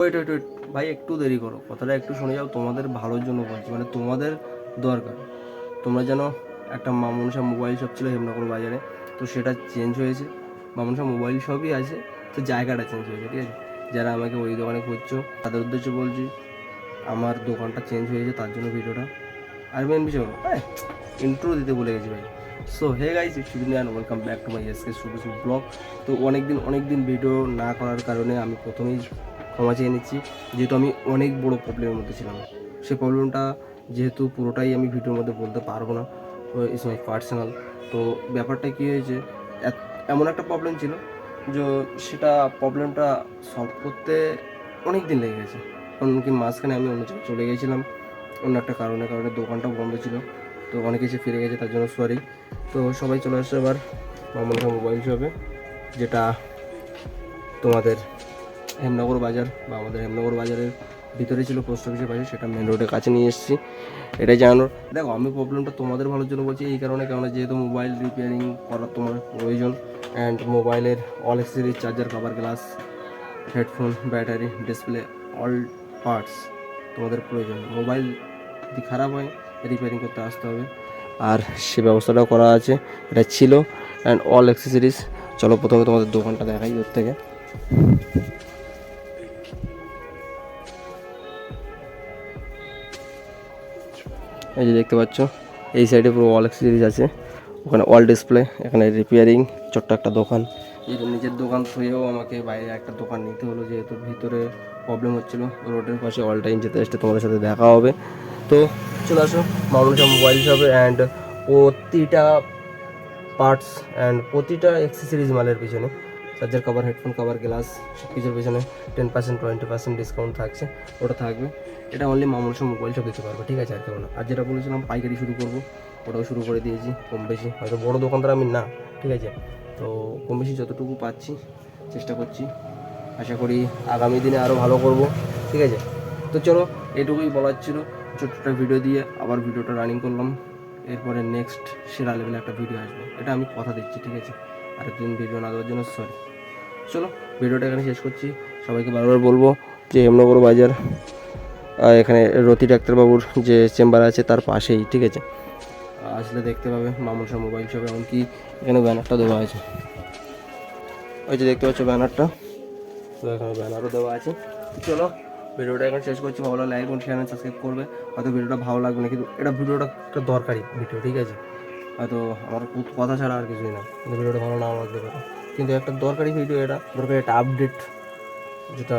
Wait wait wait ভাই, একটু দেরি করো, কথাটা একটু শুনে যাও। তোমাদের ভালোর জন্য বলছি, মানে তোমাদের দরকার। তোমরা যেন, একটা মামুনসা মোবাইল শপ ছিল হেমনগর বাজারে, তো সেটা চেঞ্জ হয়েছে। মামুনসা মোবাইল শপই আছে, তো জায়গাটা চেঞ্জ হয়েছে, ঠিক আছে? যারা আমাকে ওই দোকানে খুঁজছো তাদের উদ্দেশ্যে বলছি, আমার দোকানটা চেঞ্জ হয়েছে, তার জন্য ভিডিওটা। আর মেন বিষয় হলো, হ্যাঁ, ইন্ট্রো দিতে ভুলে গেছি ভাই। So hey guys, it's Shubhin and welcome back to my SK Shubho blog. তো অনেক দিন ভিডিও না করার কারণে আমি প্রথমেই ক্ষমা চেয়ে নিচ্ছি, যেহেতু আমি অনেক বড় প্রবলেমের মধ্যে ছিলাম। সেই প্রবলেমটা যেহেতু পুরোটাই আমি ভিডিওর মধ্যে বলতে পারবো না, ইটস মাই পার্সোনাল। তো ব্যাপারটা কী হয়েছে, এমন একটা প্রবলেম ছিল যে সেটা প্রবলেমটা সলভ করতে অনেক দিন লেগে গেছে। এমনকি মাঝখানে আমি অন্য জায়গায় চলে গিয়েছিলাম, অন্য একটা কারণে দোকানটাও বন্ধ ছিল। তো অনেকে এসে ফিরে গেছে, তার জন্য সরি। তো সবাই চলে আসছে এবার মামুনখা মোবাইল শপে, যেটা তোমাদের হেমনগর বাজার বা আমাদের হেমনগর বাজারের ভিতরে ছিল, পোস্ট অফিসের পাশে, সেটা মেন রোডের কাছে নিয়ে এসেছি। এটাই জানানোর। দেখো, আমি প্রবলেমটা তোমাদের ভালোর জন্য বলছি, এই কারণে যেহেতু মোবাইল রিপেয়ারিং করার তোমার প্রয়োজন, অ্যান্ড মোবাইলের all accessories, charger, cover, glass, headphone, battery, display, all parts তোমাদের প্রয়োজন। মোবাইল যদি খারাপ হয় রিপেয়ারিং করতে আসতে হবে, আর সে ব্যবস্থাটাও করা আছে। এটা ছিল অ্যান্ড অল অ্যাক্সেসরিজ। চলো প্রথমে তোমাদের দোকানটা দেখাই দূর থেকে। এই যে দেখতে পাচ্ছ, এই সাইডে পুরো অল অ্যাক্সেসরিজ আছে, ওখানে অল ডিসপ্লে, এখানে রিপেয়ারিং, ছোট্ট একটা দোকান। এই নিজের দোকান থুয়েও আমাকে বাইরে একটা দোকান নিতে হলো, যেহেতু ভিতরে প্রবলেম হচ্ছিলো। রোডের পাশে অল টাইম যেতে আসতে তোমাদের সাথে দেখা হবে। তো চলে আসো মামুনসা মোবাইল শপে, অ্যান্ড প্রতিটা পার্টস অ্যান্ড প্রতিটা অ্যাক্সেসরিজ মালের পিছনে, charger cover, headphone cover, glass, সব কিছুর পিছনে 10% 20% ডিসকাউন্ট থাকছে, ওটা থাকবে। এটা অনলি মামুনসা মোবাইল শপ দিতে পারবে, ঠিক আছে? আর কেমন? আর যেটা বলেছিলাম পাইকারি শুরু করবো, ওটাও শুরু করে দিয়েছি কম বেশি। হয়তো বড়ো দোকানদার আমি না, ঠিক আছে? তো কম বেশি যতটুকু পাচ্ছি চেষ্টা করছি, আশা করি আগামী দিনে আরও ভালো করব, ঠিক আছে? তো চলো, এটুকুই বলার ছিল। ছোট্ট ভিডিও দিয়ে আবার ভিডিওটা রানিং করলাম। এরপরে নেক্সট সেরা লেভেলে একটা ভিডিও আসবে, এটা আমি কথা দিচ্ছি, ঠিক আছে? আর একদিন ভিডিও না দেওয়ার জন্য সরি। চলো, ভিডিওটা এখানে শেষ করছি। সবাইকে বারবার বলবো যে হেমনগর বাজার, এখানে রতি ডাক্তারবাবুর যে চেম্বার আছে তার পাশেই, ঠিক আছে? আসলে দেখতে পাবে মামুনসা মোবাইল শপ। এমনকি এখানে ব্যানারটা দেওয়া আছে, ওই যে দেখতে পাচ্ছ ব্যানারটা, তো এখানে ব্যানারও দেওয়া আছে। চলো, ভিডিওটা এখন শেষ করছি। ভালো লাগলে লাইক এবং শেয়ার এবং সাবস্ক্রাইব করবে। হয়তো ভিডিওটা ভালো লাগবে না, কিন্তু ভিডিওটা একটা দরকারি ভিডিও, ঠিক আছে? হয়তো আমার কথা ছাড়া আর কিছুই না, কিন্তু ভিডিওটা ভালো নাও লাগতে পারে, কিন্তু একটা দরকারি ভিডিও, এটা দরকারি একটা আপডেট, যেটা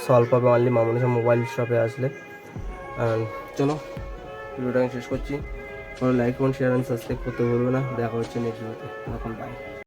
সলভ পাবে অনলি মামুনসা মোবাইল শপে আসলে। চলো, ভিডিওটা আমি শেষ করছি। ভালো লাইক এবং শেয়ার এবং সাবস্ক্রাইব করতে ভুলবে না। দেখা হচ্ছে নেক্সট ভিডিওতে। এখন বাই।